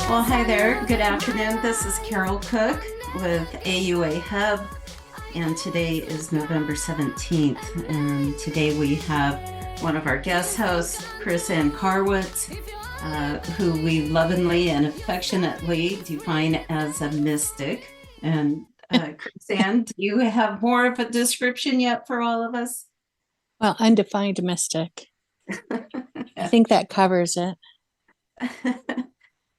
Well, hi there. Good afternoon. This is Carol Cook with AUA Hub, and today is November 17th. And today we have one of our guest hosts, Chrisanne Carwitz, who we lovingly and affectionately define as a mystic. And Chrisanne, do you have more of a description yet for all of us? Well, undefined mystic. I think that covers it.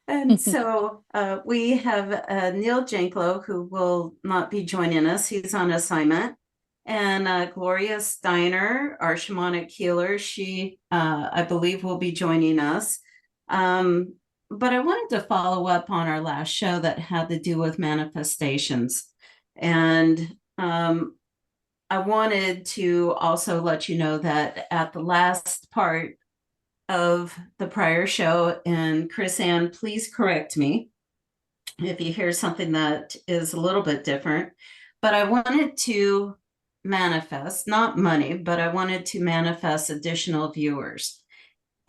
And so we have Neil Janklow, who will not be joining us. He's on assignment. And Gloria Steiner, our shamanic healer, she, I believe, will be joining us. But I wanted to follow up on our last show that had to do with manifestations. And I wanted to also let you know that at the last part of the prior show, and Chrisanne, please correct me if you hear something that is a little bit different, but I wanted to manifest, not money, but I wanted to manifest additional viewers.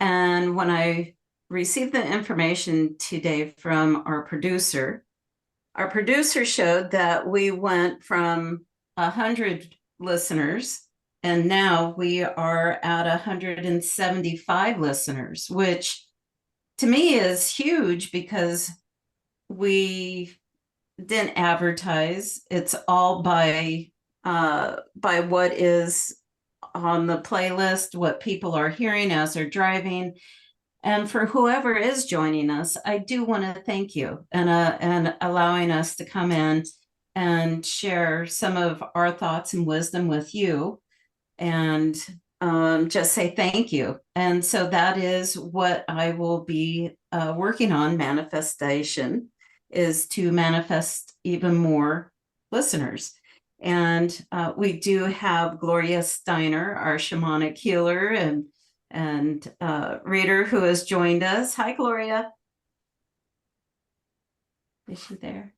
And when I received the information today from our producer showed that we went from 100 listeners and now we are at 175 listeners, which to me is huge because we didn't advertise. It's all by what is on the playlist, what people are hearing as they're driving. And for whoever is joining us, I do want to thank you and allowing us to come in and share some of our thoughts and wisdom with you and just say thank you. And so that is what I will be working on. Manifestation is to manifest even more listeners. And we do have Gloria Steiner, our shamanic healer and reader, who has joined us. Hi, Gloria. Is she there?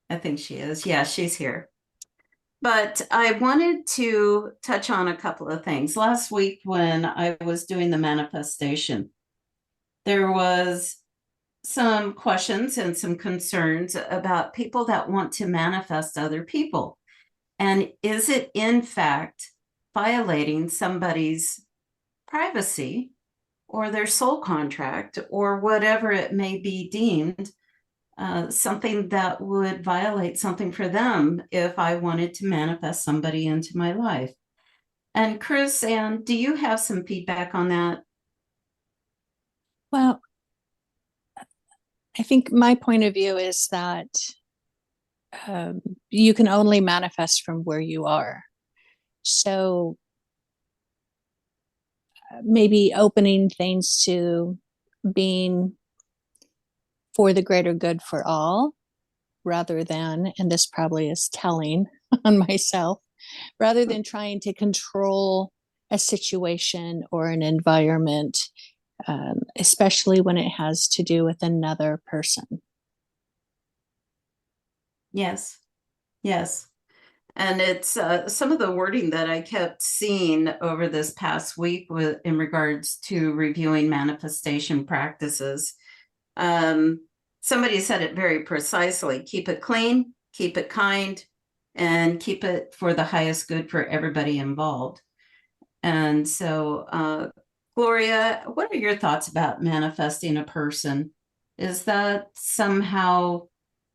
I think she is. Yeah, she's here. But I wanted to touch on a couple of things. Last week, when I was doing the manifestation, there was some questions and some concerns about people that want to manifest other people. And is it, in fact, violating somebody's privacy or their soul contract or whatever it may be deemed? Something that would violate something for them if I wanted to manifest somebody into my life. And Chrisanne, do you have some feedback on that? Well, I think my point of view is that um, you can only manifest from where you are. So maybe opening things to being for the greater good for all rather than, and this probably is telling on myself, rather than trying to control a situation or an environment, especially when it has to do with another person. Yes, yes. And it's some of the wording that I kept seeing over this past week in regards to reviewing manifestation practices. Um, Somebody said it very precisely: keep it clean, keep it kind, and keep it for the highest good for everybody involved. And so, Gloria, what are your thoughts about manifesting a person? Is that somehow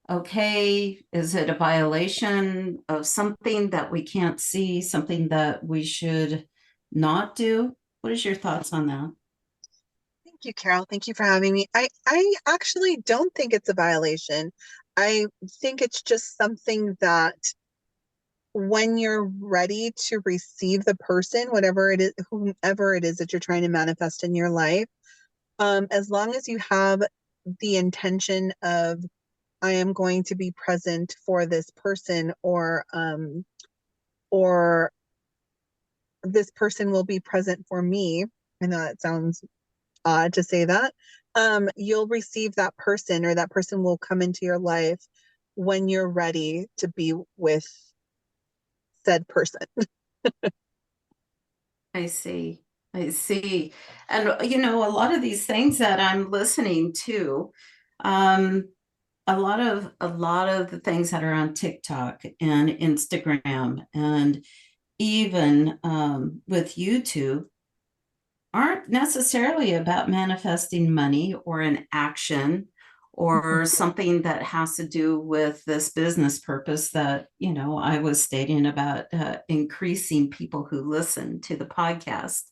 okay? Is it a violation of something that we can't see, something that we should not do? What is your thoughts on that? Thank you, Carol. Thank you for having me. I actually don't think it's a violation. I think it's just something that when you're ready to receive the person, whatever it is, whomever it is that you're trying to manifest in your life, as long as you have the intention of, I am going to be present for this person, or this person will be present for me. I know that sounds odd to say that, you'll receive that person, or that person will come into your life when you're ready to be with said person. I see. I see. And, you know, a lot of these things that I'm listening to, A lot of the things that are on TikTok and Instagram and even with YouTube aren't necessarily about manifesting money or an action or something that has to do with this business purpose that, I was stating about increasing people who listen to the podcast.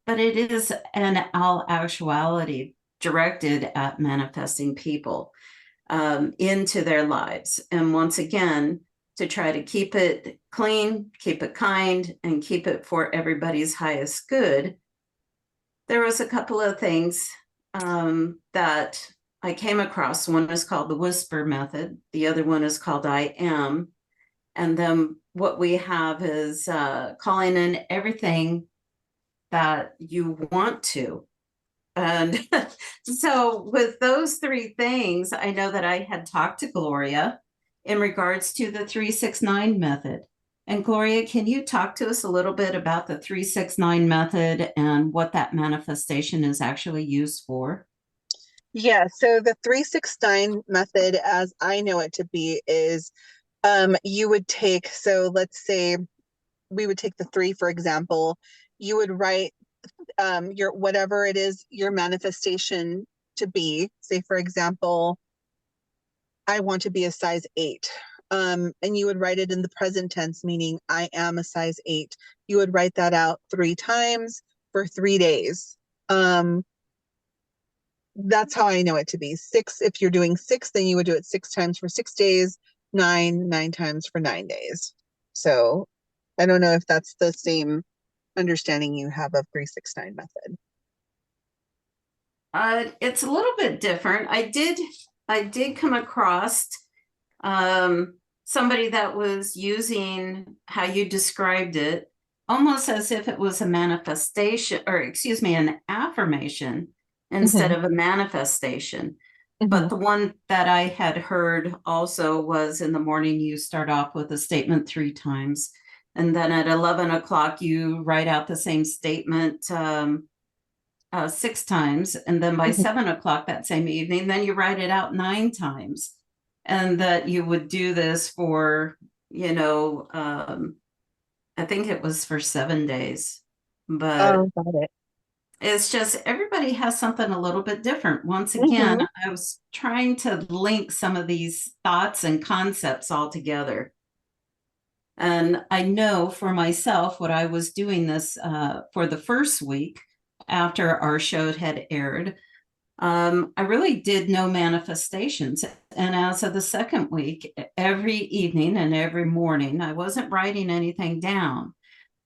But it is in all actuality directed at manifesting people into their lives. And once again, to try to keep it clean, keep it kind, and keep it for everybody's highest good. There was a couple of things that I came across. One is called the whisper method. The other one is called I am. And then what we have is calling in everything that you want to. And so with those three things, I know that I had talked to Gloria in regards to the 369 method. And Gloria, can you talk to us a little bit about the 369 method and what that manifestation is actually used for? Yeah, so the 369 method, as I know it to be, is you would take, so let's say we would take the 3, for example, you would write your whatever it is your manifestation to be. Say, for example, I want to be a size 8. And you would write it in the present tense, meaning I am a size 8. You would write that out 3 times for 3 days. That's how I know it to be. 6, if you're doing 6, then you would do it 6 times for 6 days, 9 times for 9 days. So I don't know if that's the same understanding you have of 369 method. It's a little bit different. I did come across somebody that was using how you described it, almost as if it was a manifestation, or excuse me, an affirmation instead of a manifestation. But the one that I had heard also was in the morning, you start off with a statement 3 times. And then at 11 o'clock, you write out the same statement 6 times. And then by 7 o'clock that same evening, then you write it out 9 times. And that you would do this for, I think it was for 7 days. But got it. it's just everybody has something a little bit different. Once again, I was trying to link some of these thoughts and concepts all together. And I know for myself what I was doing this for the first week after our show had aired. I really did no manifestations. And as of the second week, every evening and every morning, I wasn't writing anything down,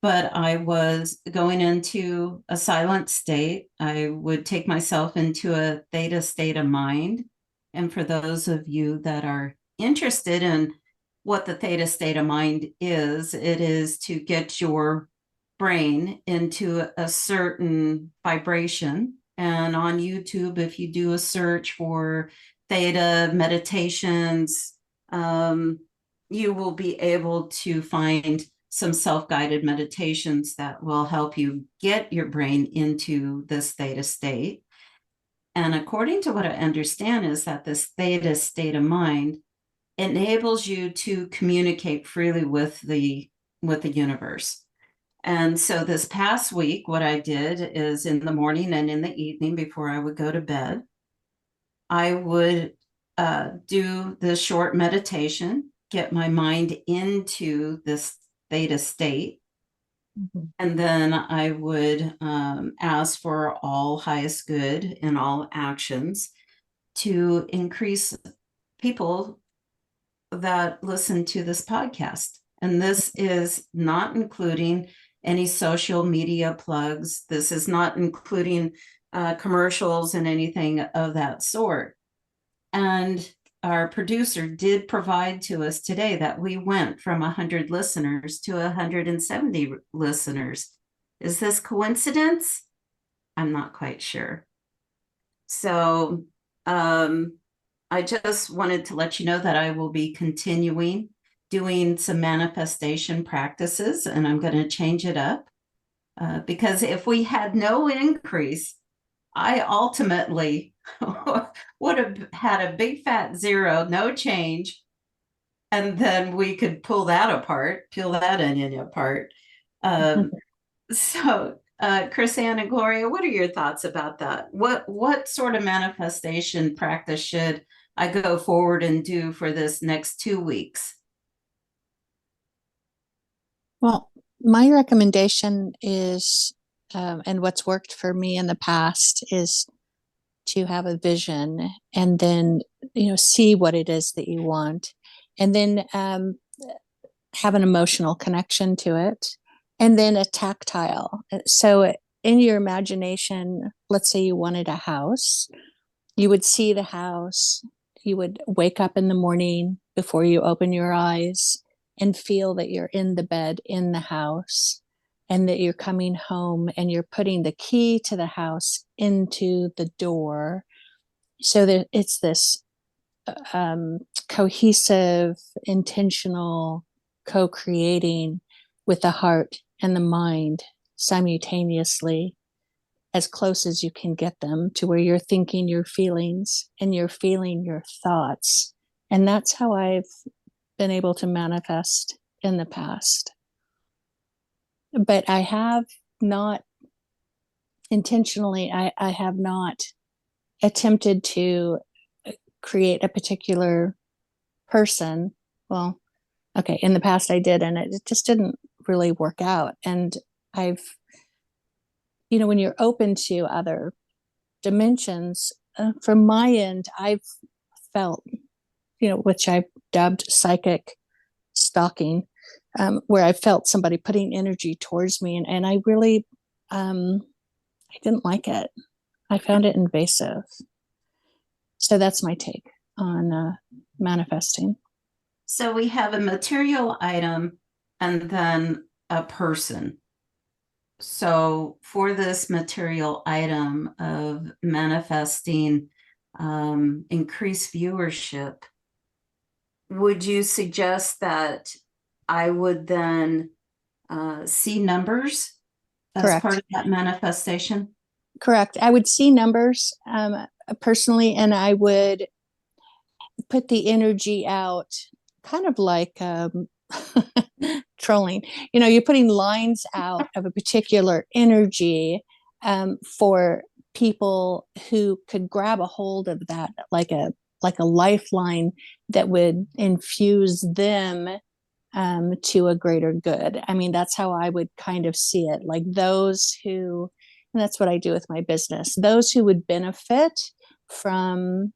but I was going into a silent state. I would take myself into a theta state of mind. And for those of you that are interested in what the theta state of mind is, it is to get your brain into a certain vibration. And on YouTube, if you do a search for theta meditations, you will be able to find some self-guided meditations that will help you get your brain into this theta state. And according to what I understand is that this theta state of mind enables you to communicate freely with the universe. And so this past week, what I did is in the morning and in the evening before I would go to bed, I would do the short meditation, get my mind into this theta state. And then I would ask for all highest good in all actions to increase people that listen to this podcast. And this is not including any social media plugs. This is not including commercials and anything of that sort. And our producer did provide to us today that we went from 100 listeners to 170 listeners. Is this coincidence? I'm not quite sure. So I just wanted to let you know that I will be continuing doing some manifestation practices, and I'm going to change it up because if we had no increase, I ultimately would have had a big fat zero, no change, and then we could pull that apart, peel that onion apart. Chrisanne and Gloria, what are your thoughts about that? What sort of manifestation practice should I go forward and do for this next 2 weeks? Well, my recommendation is, and what's worked for me in the past is to have a vision and then, see what it is that you want, and then have an emotional connection to it, and then a tactile. So in your imagination, let's say you wanted a house, you would see the house, you would wake up in the morning before you open your eyes and feel that you're in the bed in the house, and that you're coming home and you're putting the key to the house into the door, so that it's this cohesive, intentional, co-creating with the heart and the mind simultaneously, as close as you can get them to where you're thinking your feelings and you're feeling your thoughts. And that's how I've been able to manifest in the past. But I have not intentionally, I have not attempted to create a particular person. Well, okay, in the past I did, and it just didn't really work out. And I've, when you're open to other dimensions, from my end, I've felt, which I've dubbed psychic stalking, where I felt somebody putting energy towards me, and I really, I didn't like it. I found it invasive. So that's my take on manifesting. So we have a material item and then a person. So for this material item of manifesting increased viewership, would you suggest that I would then see numbers as Correct. part of that manifestation? Correct. I would see numbers personally, and I would put the energy out kind of like trolling. You're putting lines out of a particular energy for people who could grab a hold of that, like a lifeline that would infuse them to a greater good. I mean, that's how I would kind of see it. Like those who, and that's what I do with my business, those who would benefit from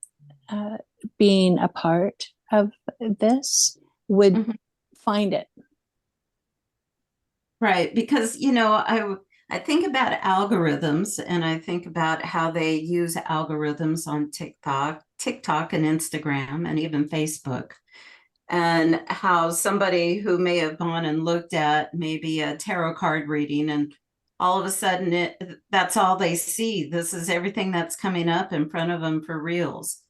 being a part of this would find it. Right, because I think about algorithms, and I think about how they use algorithms on TikTok and Instagram and even Facebook, and how somebody who may have gone and looked at maybe a tarot card reading, and all of a sudden that's all they see. This is everything that's coming up in front of them for reels.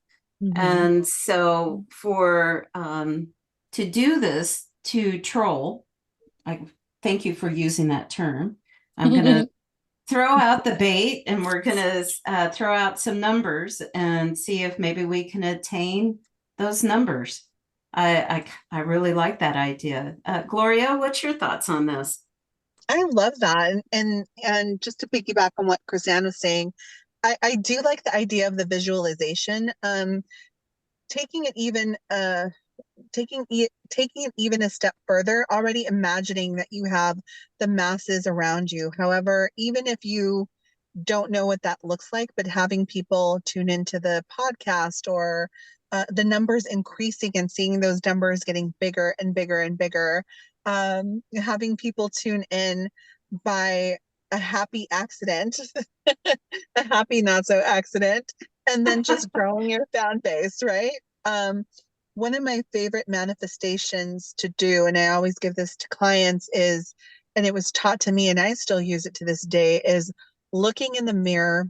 And so for to do this, to troll, I thank you for using that term. I'm going to throw out the bait, and we're going to throw out some numbers and see if maybe we can attain those numbers. I really like that idea. Gloria, what's your thoughts on this? I love that. And just to piggyback on what Chrisanne was saying, I do like the idea of the visualization. Taking it even taking it even a step further, already imagining that you have the masses around you. However, even if you don't know what that looks like, but having people tune into the podcast, or the numbers increasing and seeing those numbers getting bigger and bigger and bigger, having people tune in by a happy accident, a happy not so accident, and then just growing your fan base, right? One of my favorite manifestations to do, and I always give this to clients, is, and it was taught to me and I still use it to this day, is looking in the mirror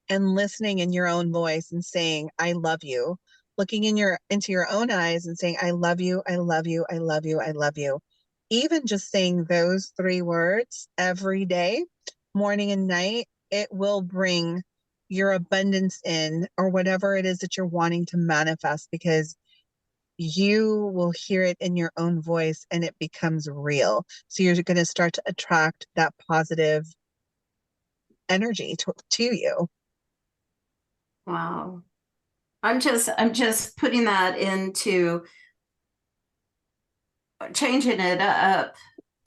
and listening in your own voice and saying, I love you. Looking into your own eyes and saying, I love you, I love you, I love you, I love you. Even just saying those 3 words every day, morning and night, it will bring your abundance in, or whatever it is that you're wanting to manifest, because you will hear it in your own voice and it becomes real. So you're going to start to attract that positive energy to you. Wow. I'm just putting that into changing it up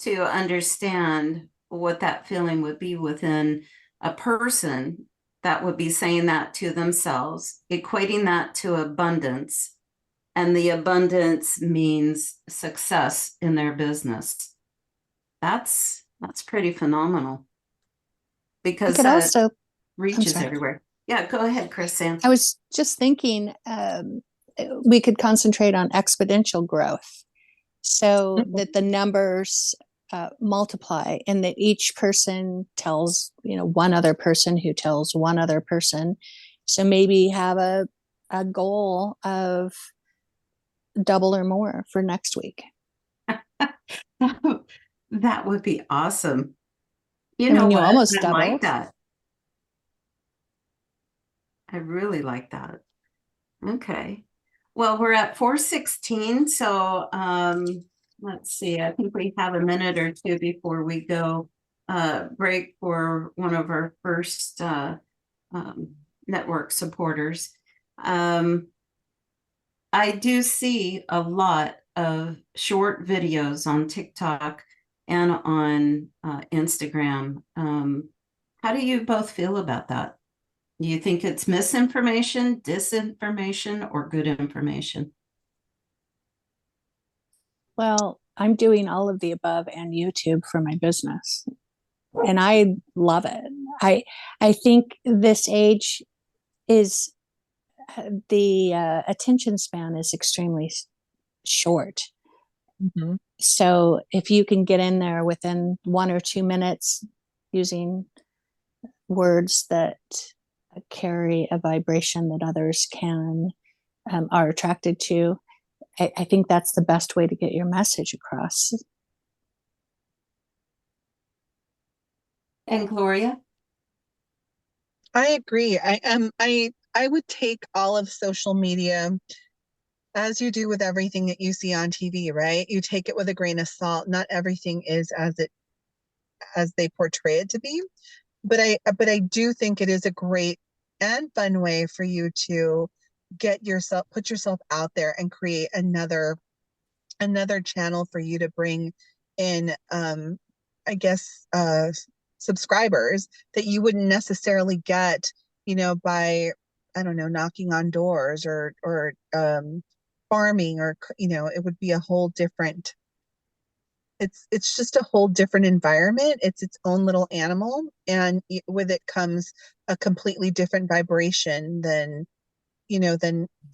to understand what that feeling would be within a person that would be saying that to themselves, equating that to abundance. And the abundance means success in their business. That's pretty phenomenal, I because could that also, I'm reaches sorry. everywhere. Yeah, go ahead, Chrisanne. I was just thinking we could concentrate on exponential growth so that the numbers multiply, and that each person tells, one other person who tells one other person. So maybe have a goal of double or more for next week. That would be awesome. You I know mean, you what? almost I like doubled. that. I really like that. Okay. Well, we're at 4:16, so let's see. I think we have a minute or two before we go break for one of our first network supporters. I do see a lot of short videos on TikTok and on Instagram. How do you both feel about that? Do you think it's misinformation, disinformation, or good information? Well, I'm doing all of the above and YouTube for my business, and I love it. I think this age is the attention span is extremely short. Mm-hmm. So if you can get in there within 1 or 2 minutes using words that carry a vibration that others can are attracted to, I think that's the best way to get your message across. And Gloria? I agree. I would take all of social media, as you do with everything that you see on TV, right? You take it with a grain of salt. Not everything is as they portray it to be. But I do think it is a great and fun way for you to put yourself out there and create another channel for you to bring in, I guess, subscribers that you wouldn't necessarily get, by, I don't know, knocking on doors, or farming, or, it would be a whole different, it's just a whole different environment. It's its own little animal, and with it comes a completely different vibration than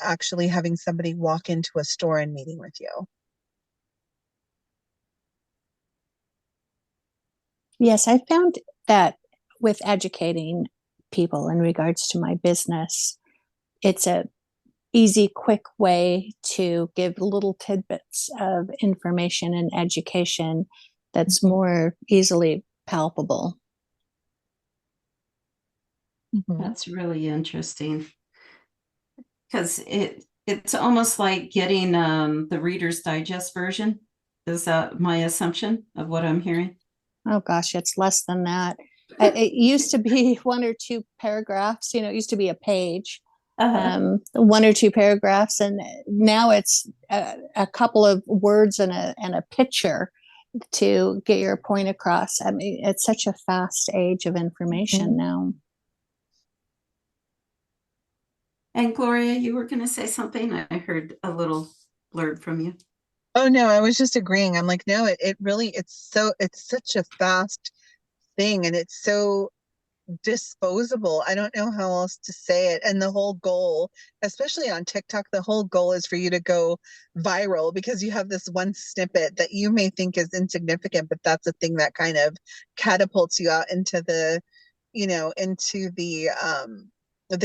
actually having somebody walk into a store and meeting with you. Yes, I found that with educating people in regards to my business, it's a easy, quick way to give little tidbits of information and education that's more easily palpable. Mm-hmm. That's really interesting, because it's almost like getting the Reader's Digest version. Is that my assumption of what I'm hearing? Oh gosh, it's less than that. It used to be 1 or 2 paragraphs, it used to be a page, 1 or 2 paragraphs, and now it's a couple of words and a picture to get your point across. I mean, it's such a fast age of information now. And Gloria, you were going to say something. I heard a little blurb from you. Oh no, I was just agreeing. I'm like, no, it really, it's such a fast thing, and it's so disposable. I don't know how else to say it. And the whole goal, especially on TikTok, the whole goal is for you to go viral, because you have this one snippet that you may think is insignificant, but that's a thing that kind of catapults you out into the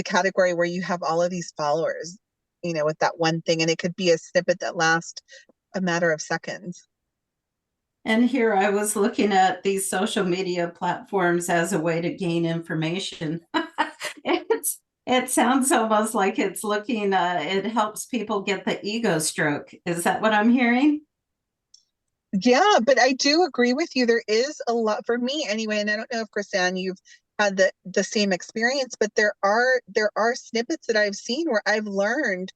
category where you have all of these followers, with that one thing. And it could be a snippet that lasts a matter of seconds. And here I was looking at these social media platforms as a way to gain information. And It sounds almost like it's looking, it helps people get the ego stroke. Is that what I'm hearing? Yeah, but I do agree with you. There is a lot for me anyway, and I don't know if Chrisanne, you've had the same experience, but there are snippets that I've seen where I've learned,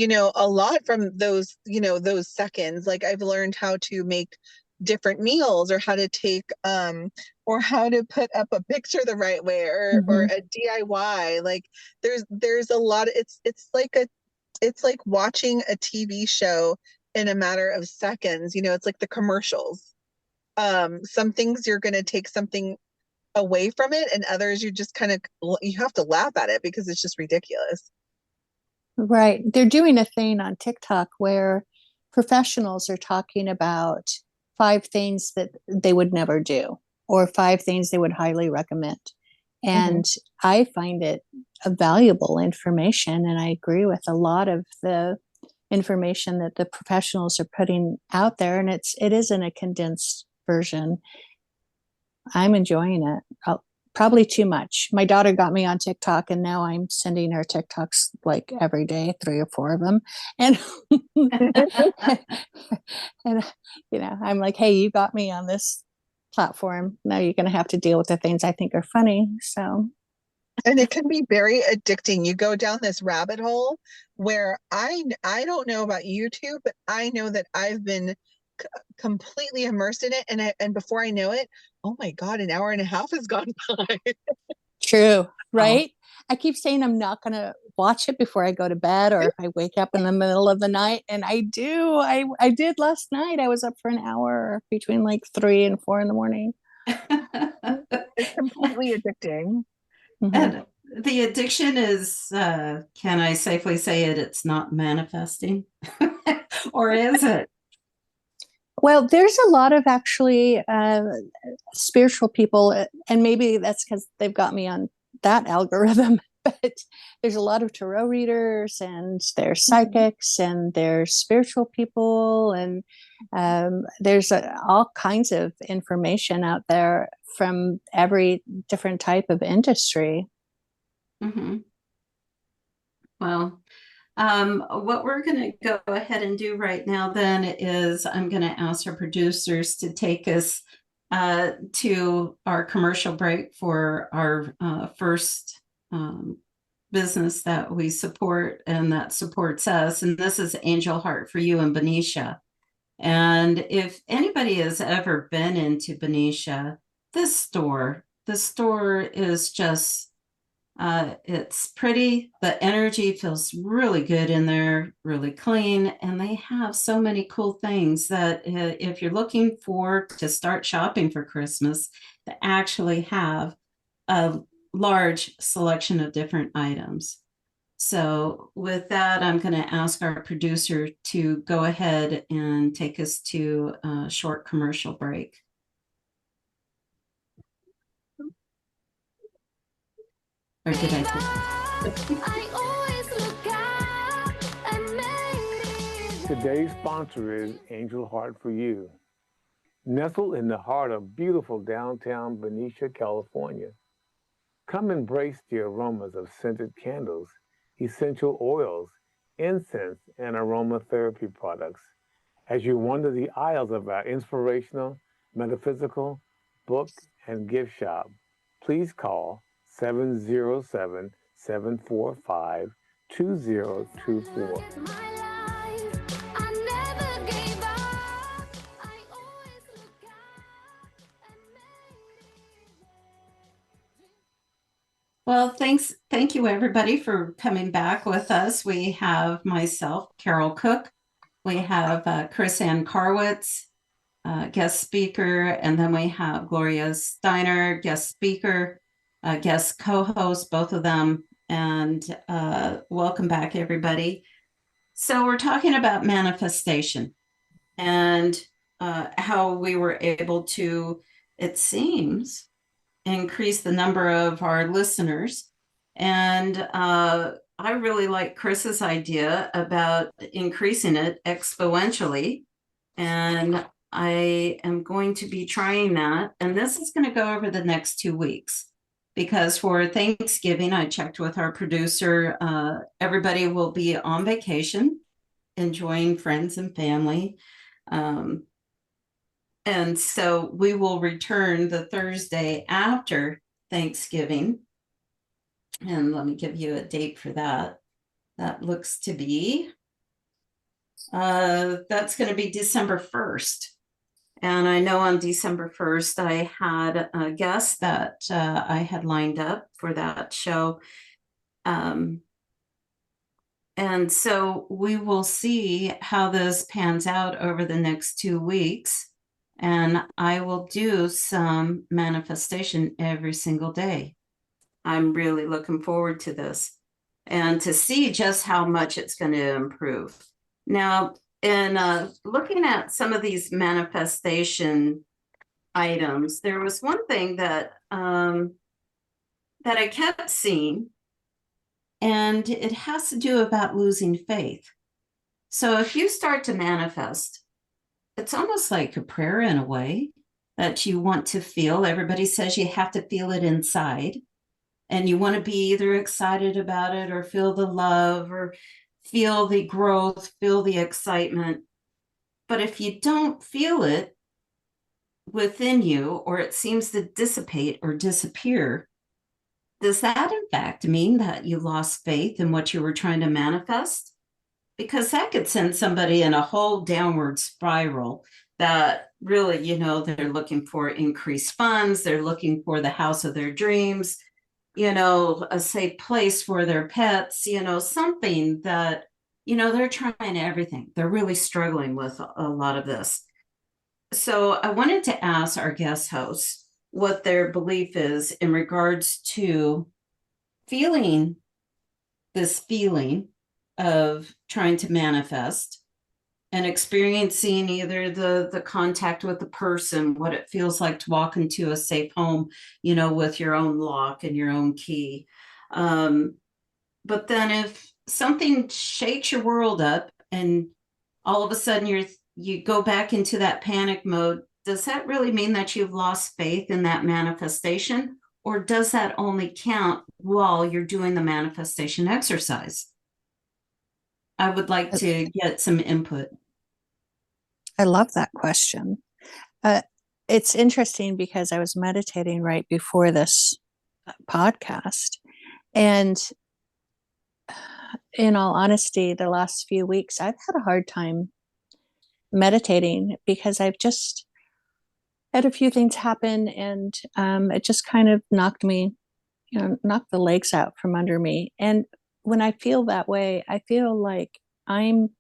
a lot from those, those seconds. Like I've learned how to make different meals or how to take or how to put up a picture the right way or Mhm. a DIY. Like there's a lot it's like watching a TV show in a matter of seconds. It's like the commercials. Some things you're going to take something away from it, and others you have to laugh at it because it's just ridiculous. Right. They're doing a thing on TikTok where professionals are talking about 5 things that they would never do or 5 things they would highly recommend. Hmm. And I find it a valuable information. And I agree with a lot of the information that the professionals are putting out there. And it is in a condensed version. I'm enjoying it. Probably too much. My daughter got me on TikTok, and now I'm sending her TikToks like every day, 3 or 4 of them. And and I'm like, hey, you got me on this platform. Now you're going to have to deal with the things I think are funny. So, And it can be very addicting. You go down this rabbit hole where I don't know about YouTube, but I know that I've been completely immersed in it, and before I know it, oh my God, an hour and a half has gone by. true, Oh, right? I keep saying I'm not going to watch it before I go to bed or if I wake up in the middle of the night. And I do. I did last night. I was up for an hour between like 3 and 4 in the morning. It's completely addicting. Mhm. and the addiction is, can I safely say it? It's not manifesting, or is it? Well, there's a lot of actually spiritual people, and maybe that's because they've got me on that algorithm. But there's a lot of tarot readers, and there's Mhm. psychics, and there's spiritual people, and there's all kinds of information out there from every different type of industry. Mhm. Well, what we're going to go ahead and do right now then is I'm going to ask our producers to take us to our commercial break for our first business that we support and that supports us. And this is Angel Heart for You in Benicia. And if anybody has ever been into Benicia, this store is just it's pretty. The energy feels really good in there, really clean, and they have so many cool things that if you're looking for to start shopping for Christmas, they actually have a large selection of different items. So, with that, I'm going to ask our producer to go ahead and take us to a short commercial break. Or did I Today's sponsor is Angel Heart for You. Nestled in the heart of beautiful downtown Benicia, California. Come embrace the aromas of scented candles, essential oils, incense, and aromatherapy products as you wander the aisles of our inspirational, metaphysical, book, and gift shop. Please call 707-745-2024. Well, thank you everybody for coming back with us. We have myself, Carol Cook. We have Chrisanne Carwitz, guest speaker, and then we have Gloria Steiner, guest speaker, guest co-host, both of them. And welcome back, everybody. So we're talking about manifestation and how we were able to, it seems, increase the number of our listeners. And I really like Chris's idea about increasing it exponentially. And I am going to be trying that. And this is going to go over the next 2 weeks because for Thanksgiving, I checked with our producer, everybody will be on vacation, enjoying friends and family. And so we will return the Thursday after Thanksgiving. And let me give you a date for that. That looks to be, that's going to be December 1st. And I know on December 1st, I had a guest that I had lined up for that show. And so we will see how this pans out over the next 2 weeks. And I will do some manifestation every single day. I'm really looking forward to this and to see just how much it's going to improve. Now, in looking at some of these manifestation items, there was one thing that that I kept seeing, and it has to do about losing faith. So if you start to manifest, it's almost like a prayer in a way that you want to feel. Everybody says you have to feel it inside, and you want to be either excited about it or feel the love or feel the growth, feel the excitement. But if you don't feel it within you, or it seems to dissipate or disappear, does that in fact mean that you lost faith in what you were trying to manifest? Because that could send somebody in a whole downward spiral that really, they're looking for increased funds, they're looking for the house of their dreams, a safe place for their pets, something that, they're trying everything. They're really struggling with a lot of this. So I wanted to ask our guest hosts what their belief is in regards to feeling this feeling of trying to manifest and experiencing either the contact with the person, what it feels like to walk into a safe home, with your own lock and your own key. But then if something shakes your world up and all of a sudden you go back into that panic mode, does that really mean that you've lost faith in that manifestation? Or does that only count while you're doing the manifestation exercise? I would like to get some input. I love that question. It's interesting because I was meditating right before this podcast. And in all honesty, the last few weeks, I've had a hard time meditating because I've just had a few things happen, and it just kind of knocked the legs out from under me. And when I feel that way, I feel like I'm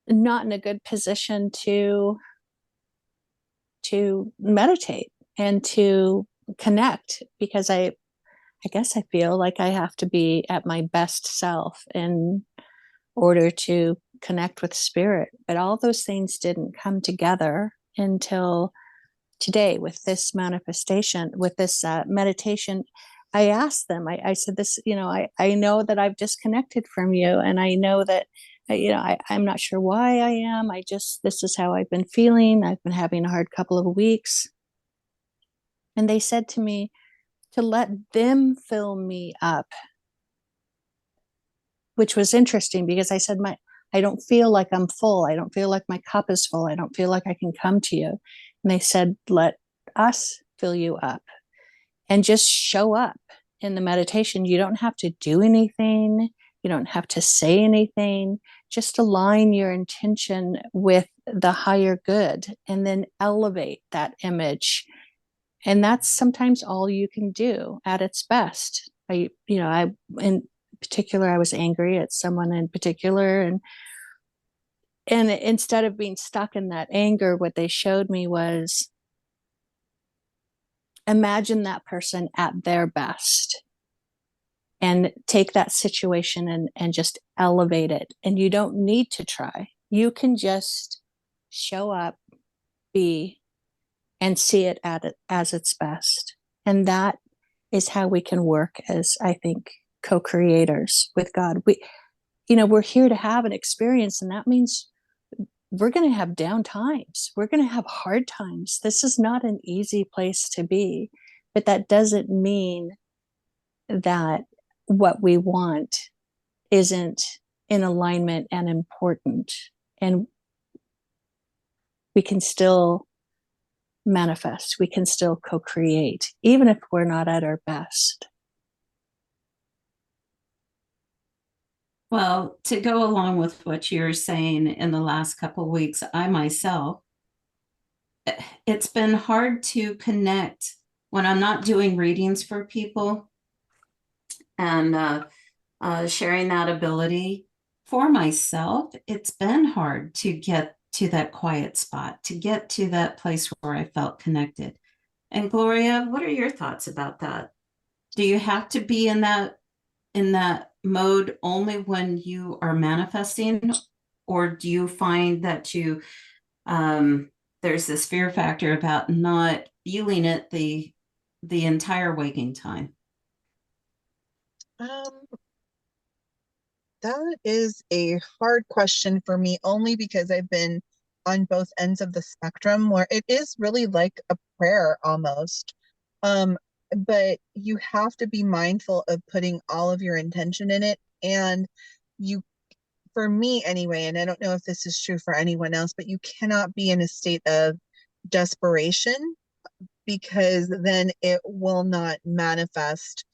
not in a good position to meditate and to connect, because I guess I feel like I have to be at my best self in order to connect with spirit. But all those things didn't come together until today with this manifestation, with this meditation. I asked them, I said this, I know that I've disconnected from you, and I know that, I'm not sure why I am. This is how I've been feeling. I've been having a hard couple of weeks. And they said to me to let them fill me up, which was interesting because I said, I don't feel like I'm full. I don't feel like my cup is full. I don't feel like I can come to you. And they said, let us fill you up and just show up in the meditation. You don't have to do anything. You don't have to say anything. Just align your intention with the higher good and then elevate that image. And that's sometimes all you can do at its best. In particular, I was angry at someone in particular, and instead of being stuck in that anger, what they showed me was, imagine that person at their best and take that situation and just elevate it. And you don't need to try. You can just show up, be, and see it as its best. And that is how we can work as, I think, co-creators with God. We're here to have an experience, and that means we're going to have down times. We're going to have hard times. This is not an easy place to be. but that doesn't mean that what we want isn't in alignment and important. And we can still manifest, we can still co-create, even if we're not at our best. Well, to go along with what you're saying, in the last couple of weeks, I myself, it's been hard to connect when I'm not doing readings for people and sharing that ability for myself. It's been hard to get to that quiet spot, to get to that place where I felt connected. And Gloria, what are your thoughts about that? Do you have to be in that mode only when you are manifesting, or do you find that you there's this fear factor about not feeling it the entire waking time? Um, that is a hard question for me, only because I've been on both ends of the spectrum where it is really like a prayer almost. Um, but you have to be mindful of putting all of your intention in it. And you, for me anyway, and I don't know if this is true for anyone else, but you cannot be in a state of desperation, because then it will not manifest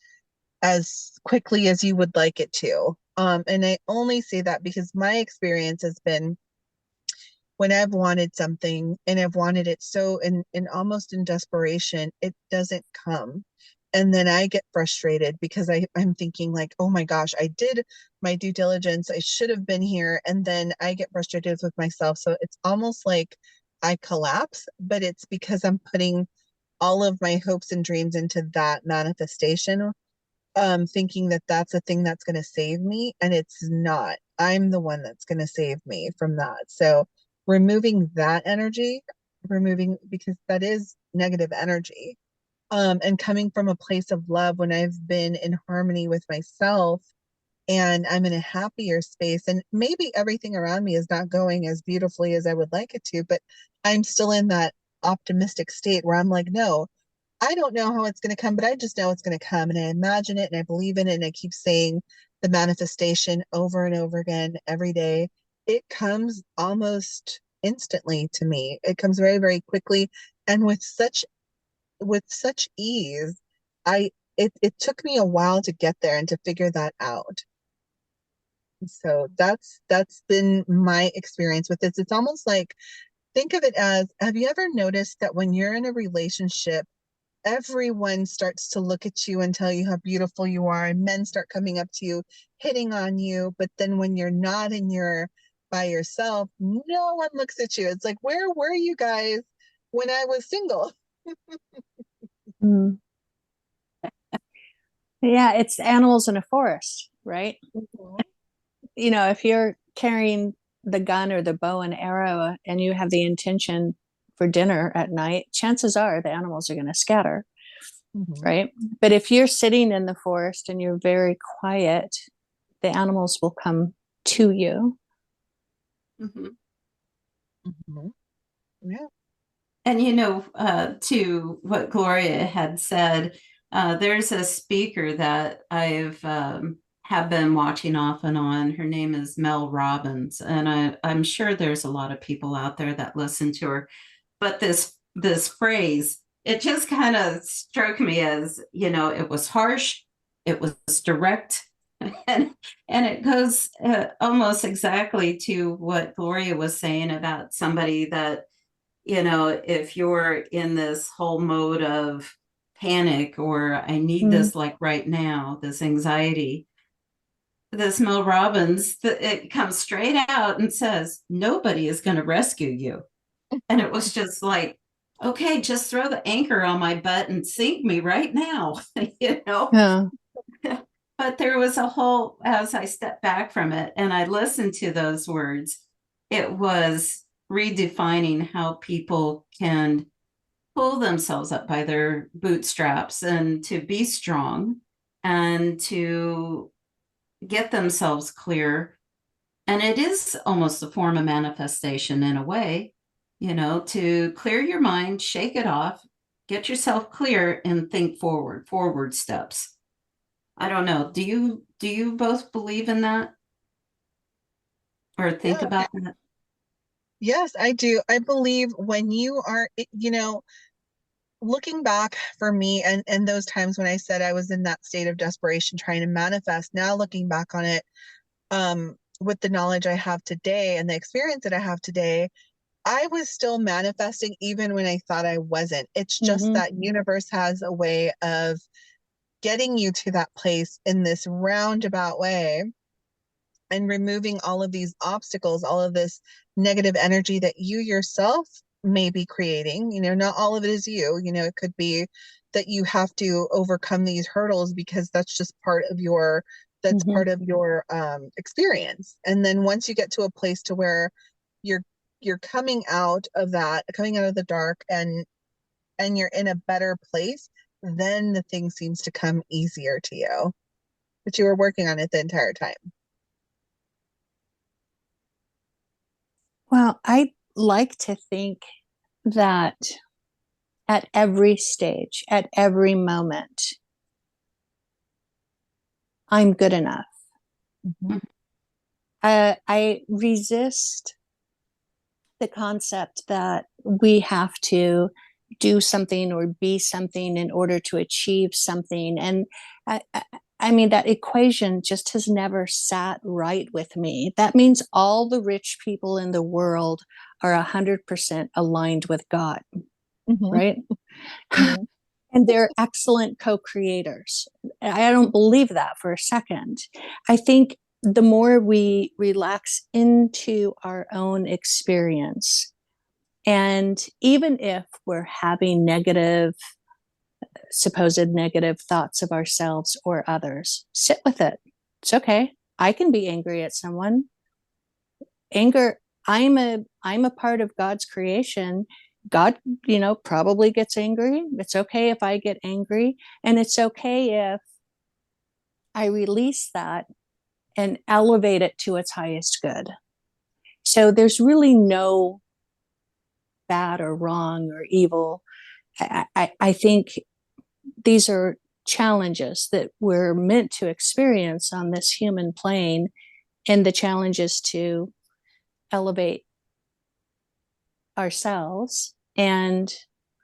as quickly as you would like it to. And I only say that because my experience has been, when I've wanted something and I've wanted it so in almost in desperation, it doesn't come. And then I get frustrated because I'm thinking like, oh my gosh, I did my due diligence. I should have been here. And then I get frustrated with myself. So it's almost like I collapse, but it's because I'm putting all of my hopes and dreams into that manifestation, thinking that that's a thing that's going to save me, and it's not. I'm the one that's going to save me from that. So removing that energy, because that is negative energy, and coming from a place of love when I've been in harmony with myself and I'm in a happier space, and maybe everything around me is not going as beautifully as I would like it to, but I'm still in that optimistic state where I'm like, no, I don't know how it's going to come, but I just know it's going to come. And I imagine it and I believe in it. And I keep saying the manifestation over and over again every day. It comes almost instantly to me. It comes very, very quickly. And with such ease. It took me a while to get there and to figure that out. So that's been my experience with this. It's almost like, think of it as, have you ever noticed that when you're in a relationship, everyone starts to look at you and tell you how beautiful you are, and men start coming up to you, hitting on you, but then when you're not and you're by yourself, no one looks at you. It's like, where were you guys when I was single? Mm. Yeah, it's animals in a forest, right? Mhm. You know, if you're carrying the gun or the bow and arrow and you have the intention for dinner at night, chances are the animals are going to scatter, Mhm. right? But if you're sitting in the forest and you're very quiet, the animals will come to you. Mm-hmm. Mhm. Yeah. And to what Gloria had said, there's a speaker that I've have been watching off and on. Her name is Mel Robbins, and I'm sure there's a lot of people out there that listen to her. But this phrase, it just kind of struck me as, it was harsh, it was direct, and it goes almost exactly to what Gloria was saying about somebody that, if you're in this whole mode of panic, or I need Mm. this like right now, this anxiety, this Mel Robbins, it comes straight out and says, nobody is going to rescue you. And it was just like, okay, just throw the anchor on my butt and sink me right now, Yeah. But there was a whole, as I stepped back from it and I listened to those words, it was redefining how people can pull themselves up by their bootstraps and to be strong and to get themselves clear. And it is almost a form of manifestation in a way, to clear your mind, shake it off, get yourself clear and think forward steps. I don't know. Do you both believe in that or think Yeah. about that? Yes, I do. I believe when you are, looking back for me and those times when I said I was in that state of desperation trying to manifest, now looking back on it, with the knowledge I have today and the experience that I have today, I was still manifesting even when I thought I wasn't. It's just that universe has a way of getting you to that place in this roundabout way and removing all of these obstacles, all of this negative energy that you yourself may be creating. Not all of it is you. It could be that you have to overcome these hurdles because that's just part of your experience. And then once you get to a place to where you're coming out of the dark, and you're in a better place, then the thing seems to come easier to you. But you were working on it the entire time. Well, I like to think that at every stage, at every moment, I'm good enough. Mm-hmm. I resist the concept that we have to do something or be something in order to achieve something. And I mean, that equation just has never sat right with me. That means all the rich people in the world are 100% aligned with God, right? Mm-hmm. And they're excellent co-creators. I don't believe that for a second. I think the more we relax into our own experience, and even if we're having supposed negative thoughts of ourselves or others, sit with it. It's okay. I can be angry at someone. Anger, I'm a part of God's creation. God, probably gets angry. It's okay if I get angry. And it's okay if I release that and elevate it to its highest good. So there's really no bad or wrong or evil. I think these are challenges that we're meant to experience on this human plane, and the challenge is to elevate ourselves and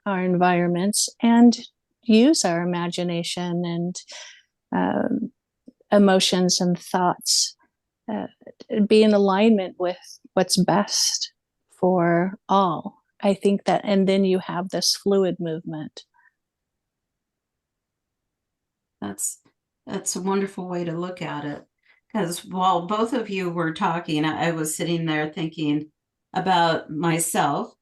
our environments and use our imagination and emotions and thoughts, be in alignment with what's best for all. I think that, and then you have this fluid movement. That's a wonderful way to look at it. Because while both of you were talking, I was sitting there thinking about myself,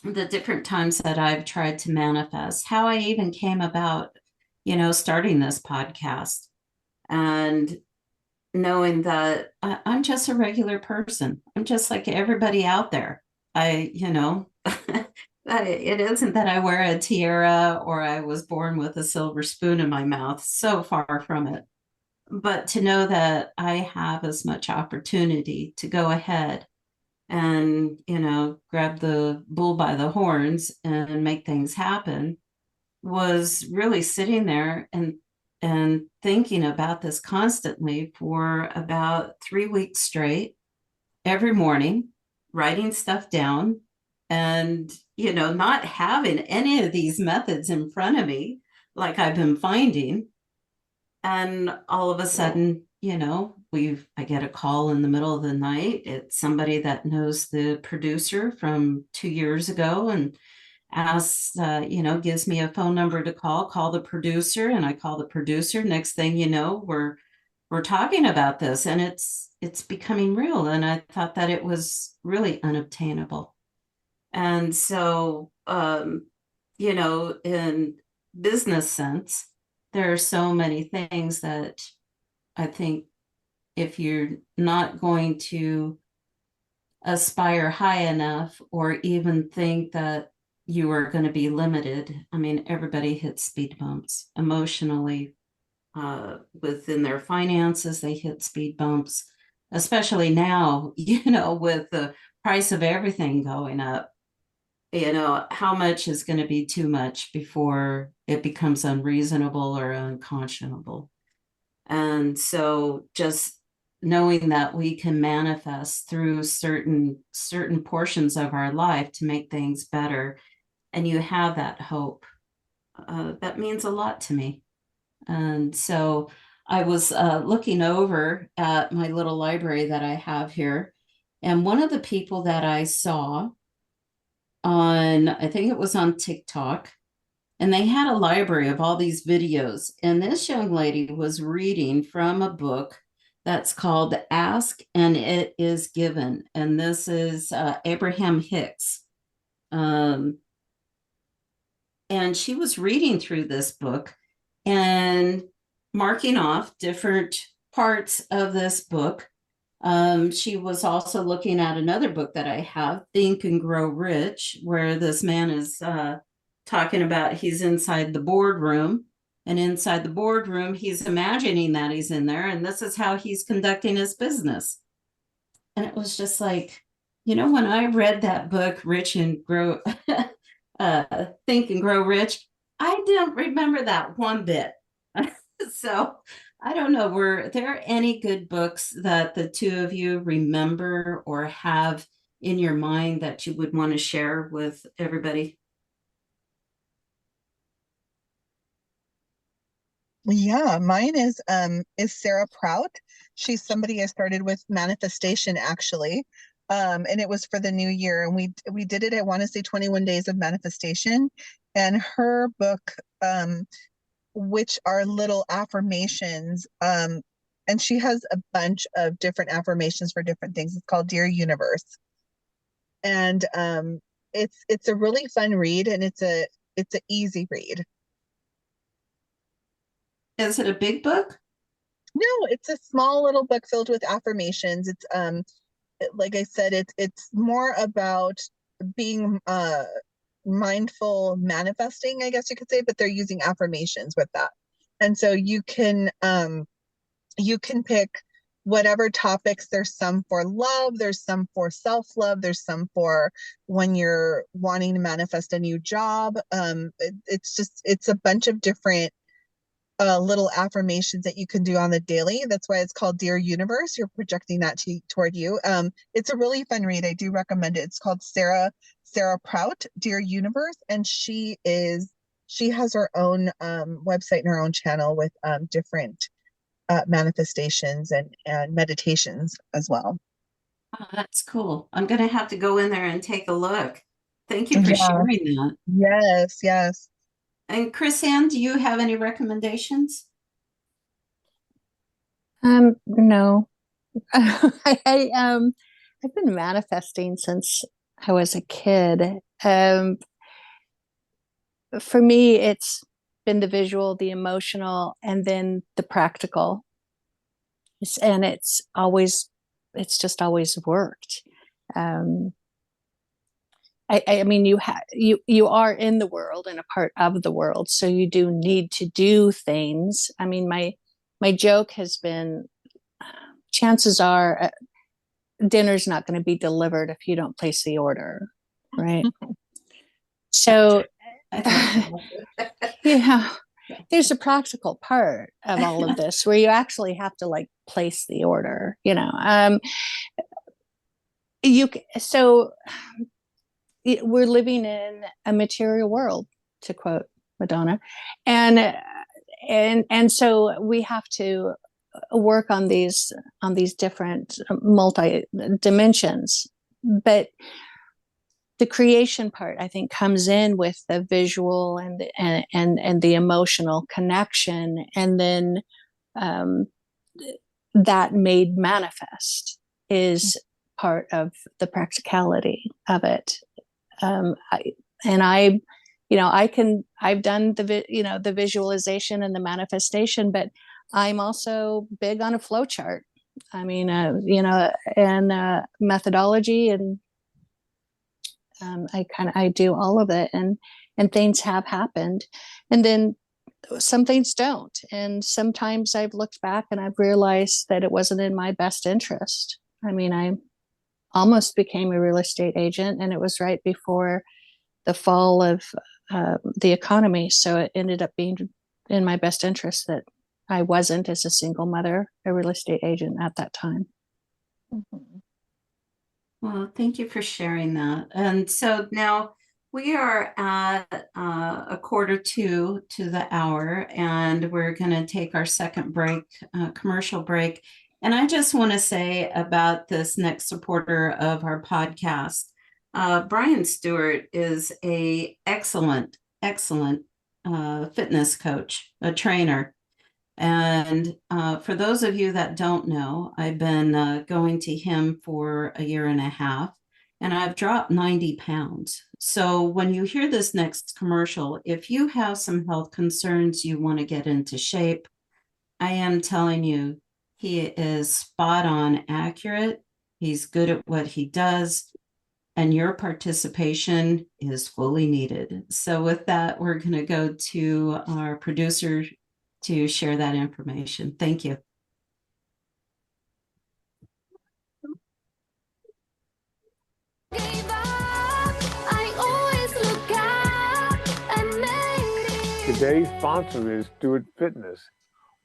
the different times that I've tried to manifest, how I even came about, starting this podcast, and knowing that I'm just a regular person. I'm just like everybody out there. It isn't that I wear a tiara or I was born with a silver spoon in my mouth. So far from it. But to know that I have as much opportunity to go ahead and, grab the bull by the horns and make things happen was really sitting there and thinking about this constantly for about 3 weeks straight, every morning, writing stuff down and, not having any of these methods in front of me like I've been finding. And all of a sudden, I get a call in the middle of the night. It's somebody that knows the producer from 2 years ago and asks, gives me a phone number to call the producer, and I call the producer. Next thing you know, we're talking about this, and it's becoming real. And I thought that it was really unobtainable. And so, in business sense, there are so many things that I think if you're not going to aspire high enough or even think that you are going to be limited. I mean, everybody hits speed bumps emotionally, within their finances, they hit speed bumps, especially now, with the price of everything going up. how much is going to be too much before it becomes unreasonable or unconscionable. And so just knowing that we can manifest through certain portions of our life to make things better, and you have that hope, that means a lot to me. And so I was looking over at my little library that I have here, and one of the people that I saw on, I think it was on TikTok, and they had a library of all these videos. And this young lady was reading from a book that's called Ask and It Is Given. And this is Abraham Hicks. And she was reading through this book and marking off different parts of this book. She was also looking at another book that I have, Think and Grow Rich, where this man is talking about he's inside the boardroom, and inside the boardroom, he's imagining that he's in there, and this is how he's conducting his business. And it was just like, when I read that book, Rich and Grow, Think and Grow Rich, I didn't remember that one bit. So I don't know, were there any good books that the two of you remember or have in your mind that you would want to share with everybody? Yeah, mine is Sarah Prout. She's somebody I started with manifestation actually. And it was for the new year, and we did it, I want to say 21 days of manifestation. And her book, which are little affirmations, and she has a bunch of different affirmations for different things. It's called Dear Universe. And it's a really fun read, and it's an easy read. Is it a big book? No, it's a small little book filled with affirmations. It's like I said, it's more about being mindful manifesting, I guess you could say, but they're using affirmations with that. And so you can pick whatever topics. There's some for love, there's some for self-love, there's some for when you're wanting to manifest a new job. It's a bunch of different little affirmations that you can do on the daily. That's why it's called Dear Universe. You're projecting that toward you. It's a really fun read. I do recommend it. It's called Sarah Prout, Dear Universe, and she has her own website and her own channel with different manifestations and meditations as well. Oh, that's cool. I'm going to have to go in there and take a look. Thank you for Yeah. sharing that. Yes. And Chrisanne, do you have any recommendations? No. I've been manifesting since I was a kid. For me, it's been the visual, the emotional, and then the practical. And it's just always worked. I mean, you are in the world and a part of the world, so you do need to do things. I mean, my joke has been, chances are dinner's not going to be delivered if you don't place the order, right? So, yeah, there's a practical part of all of this where you actually have to like place the order, so we're living in a material world, to quote Madonna, and so we have to work on these different multi dimensions. But the creation part, I think, comes in with the visual and the emotional connection, and then that made manifest is part of the practicality of it. I've done the visualization and the manifestation, but I'm also big on a flow chart. I mean, and methodology, and I do all of it, and things have happened, and then some things don't. And sometimes I've looked back and I've realized that it wasn't in my best interest. I mean, I almost became a real estate agent, and it was right before the fall of the economy. So it ended up being in my best interest that I wasn't, as a single mother, a real estate agent at that time. Mhm. Well, thank you for sharing that. And so now we are at a quarter to the hour, and we're going to take our second break, commercial break. And I just want to say about this next supporter of our podcast, Brian Stewart is a excellent fitness coach, a trainer. And for those of you that don't know, I've been going to him for a year and a half, and I've dropped 90 pounds. So when you hear this next commercial, if you have some health concerns, you want to get into shape, I am telling you, he is spot on accurate. He's good at what he does, and your participation is fully needed. So with that, we're going to go to our producer to share that information. Thank you. Today's sponsor is Stewart Fitness.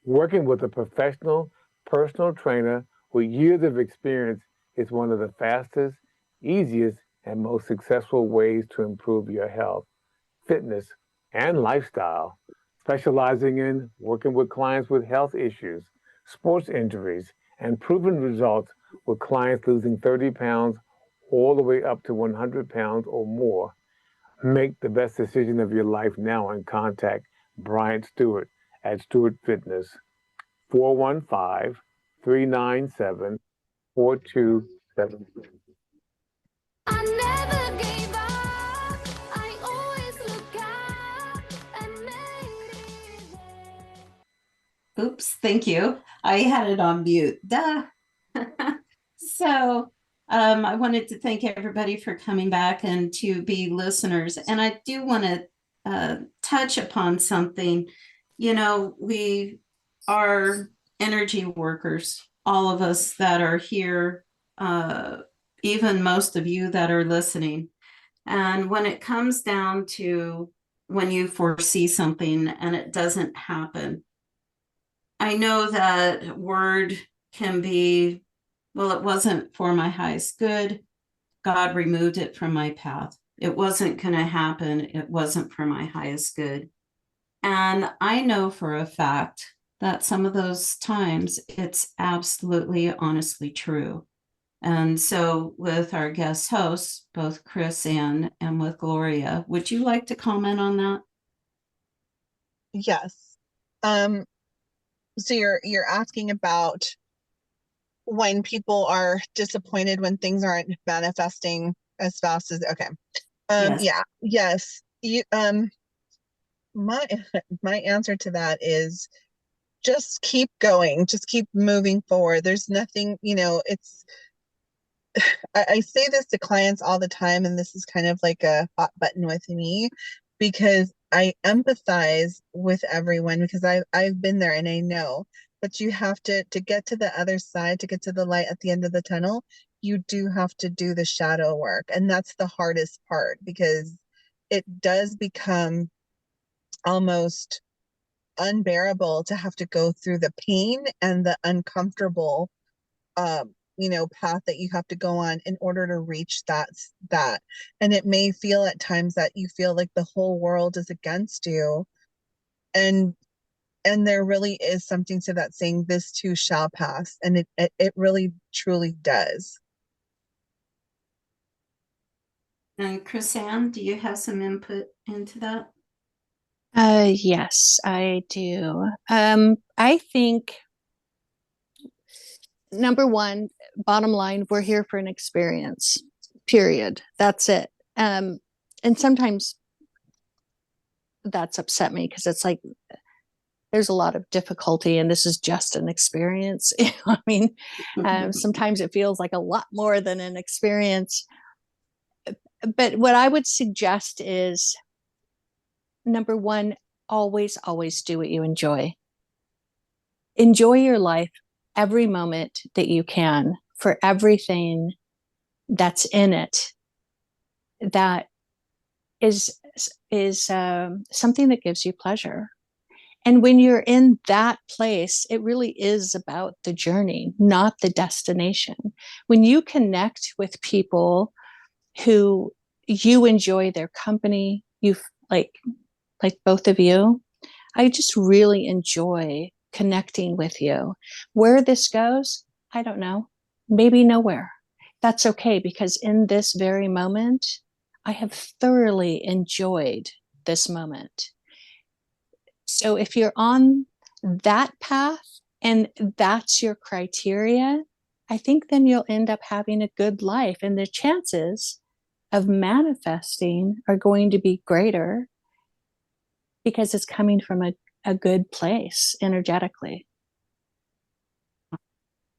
Working with a professional personal trainer with years of experience is one of the fastest, easiest, and most successful ways to improve your health, fitness, and lifestyle. Specializing in working with clients with health issues, sports injuries, and proven results with clients losing 30 pounds all the way up to 100 pounds or more. Make the best decision of your life now and contact Brian Stewart at Stewart Fitness, 415-397-4273. Oops, thank you. I had it on mute. Duh. So I wanted to thank everybody for coming back and to be listeners. And I do want to touch upon something. You know, we are energy workers, all of us that are here, even most of you that are listening. And when it comes down to when you foresee something and it doesn't happen, I know that word can be, well, it wasn't for my highest good. God removed it from my path. It wasn't going to happen. It wasn't for my highest good. And I know for a fact that some of those times it's absolutely, honestly true. And so with our guest hosts, both Chrisanne and with Gloria, would you like to comment on that? Yes. So you're asking about when people are disappointed when things aren't manifesting as fast as okay. Yes. Yeah, yes. My my answer to that is just keep going, just keep moving forward. There's nothing, it's I say this to clients all the time, and this is kind of like a hot button with me because I empathize with everyone because I've been there and I know. But you have to get to the other side, to get to the light at the end of the tunnel, you do have to do the shadow work. And that's the hardest part because it does become almost unbearable to have to go through the pain and the uncomfortable path that you have to go on in order to reach that. And it may feel at times that you feel like the whole world is against you, and there really is something to that saying, this too shall pass, and it really truly does. And Chrisanne, do you have some input into that? Yes, I do. I think number one, bottom line, we're here for an experience, period. That's it. And sometimes that's upset me because it's like there's a lot of difficulty and this is just an experience. I mean, sometimes it feels like a lot more than an experience. But what I would suggest is, number one, always do what you enjoy. Enjoy your life every moment that you can, for everything that's in it that is something that gives you pleasure. And when you're in that place, it really is about the journey, not the destination. When you connect with people who you enjoy their company, you like both of you, I just really enjoy connecting with you. Where this goes, I don't know. Maybe nowhere. That's okay, because in this very moment, I have thoroughly enjoyed this moment. So if you're on that path and that's your criteria, I think then you'll end up having a good life, and the chances of manifesting are going to be greater because it's coming from a good place energetically.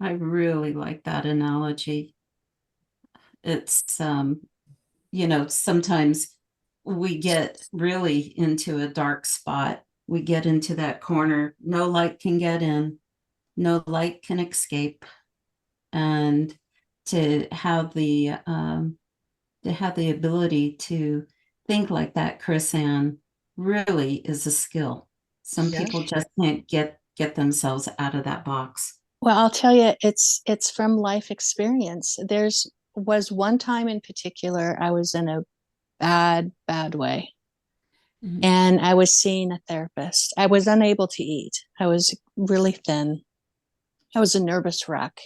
I really like that analogy. It's, sometimes we get really into a dark spot. We get into that corner. No light can get in, no light can escape. And to have the ability to think like that, Chrisanne, really is a skill. Some Yeah. people just can't get themselves out of that box. Well, I'll tell you, it's from life experience. There's was one time in particular I was in a bad way. Mhm. And I was seeing a therapist. I was unable to eat. I was really thin. I was a nervous wreck.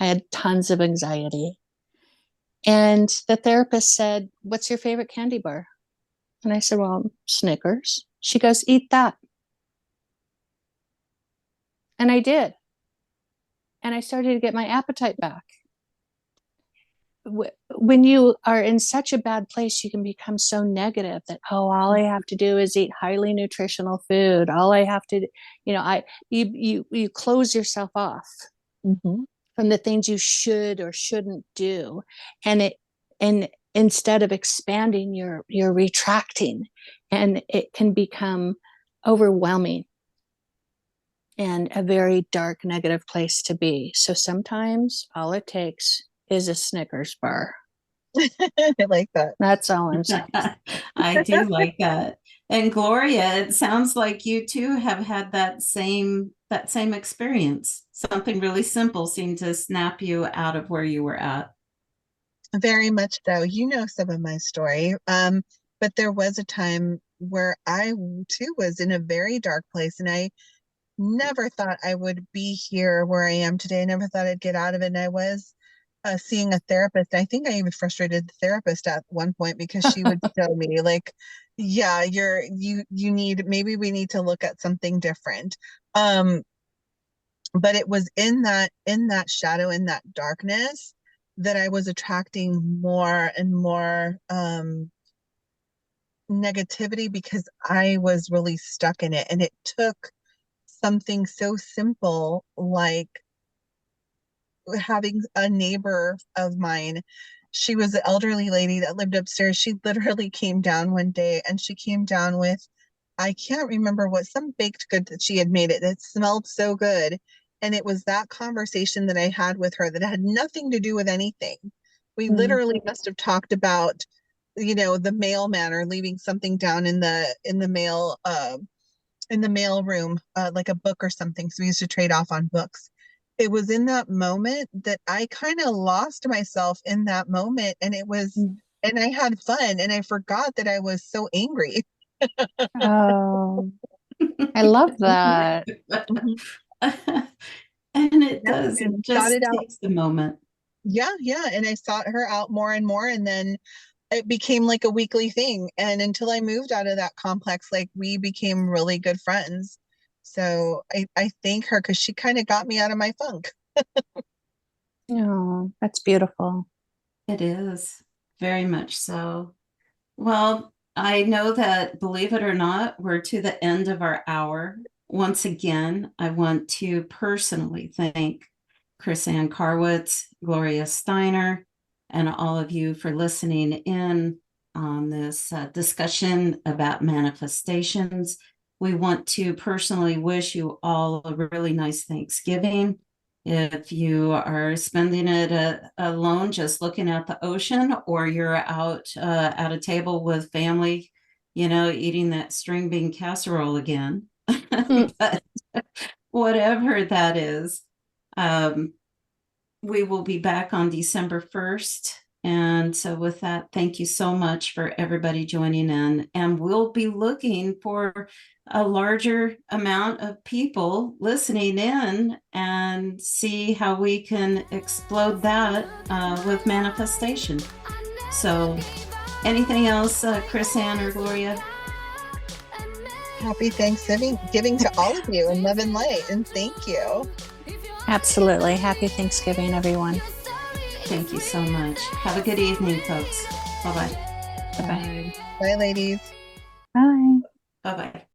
I had tons of anxiety. And the therapist said, "What's your favorite candy bar?" And I said, "Well, Snickers." She goes, "Eat that." And I did. And I started to get my appetite back. When you are in such a bad place, you can become so negative that, oh, all I have to do is eat highly nutritional food. All I have to, you close yourself off Mm-hmm. from the things you should or shouldn't do. And instead of expanding, you're retracting, and it can become overwhelming and a very dark, negative place to be. So sometimes all it takes is a Snickers bar. I like that. That's all I'm saying. I do like that. And Gloria, it sounds like you too have had that same experience. Something really simple seemed to snap you out of where you were at. Very much so. You know some of my story. But there was a time where I too was in a very dark place, and I never thought I would be here where I am today. I never thought I'd get out of it. And I was seeing a therapist. I think I even frustrated the therapist at one point because she would tell me like, yeah, you need, maybe we need to look at something different. But it was in that shadow, in that darkness, that I was attracting more and more negativity because I was really stuck in it. And it took something so simple like having a neighbor of mine. She was an elderly lady that lived upstairs. She literally came down one day, and she came down with, I can't remember what, some baked good that she had made. It smelled so good. And it was that conversation that I had with her that had nothing to do with anything. We literally must have talked about, the mailman or leaving something down in the mail room, like a book or something. So we used to trade off on books. It was in that moment that I kind of lost myself in that moment. And and I had fun, and I forgot that I was so angry. Oh, I love that. Mhm. And it Yeah, does, it and sought just it out. takes a moment. Yeah, yeah. And I sought her out more and more. And then it became like a weekly thing. And until I moved out of that complex, like we became really good friends. So I thank her because she kind of got me out of my funk. Oh, that's beautiful. It is very much so. Well, I know that, believe it or not, we're to the end of our hour. Once again, I want to personally thank Chrisanne Carwitz, Gloria Steiner, and all of you for listening in on this discussion about manifestations. We want to personally wish you all a really nice Thanksgiving. If you are spending it alone, just looking at the ocean, or you're out at a table with family, eating that string bean casserole again. But whatever that is, we will be back on December 1st. And so with that, thank you so much for everybody joining in. And we'll be looking for a larger amount of people listening in and see how we can explode that with manifestation. So anything else, Chrisanne or Gloria? Happy Thanksgiving to all of you in love and light, and thank you. Absolutely. Happy Thanksgiving, everyone. Thank you so much. Have a good evening, folks. Bye-bye. Bye-bye. Bye, ladies. Bye. Bye-bye.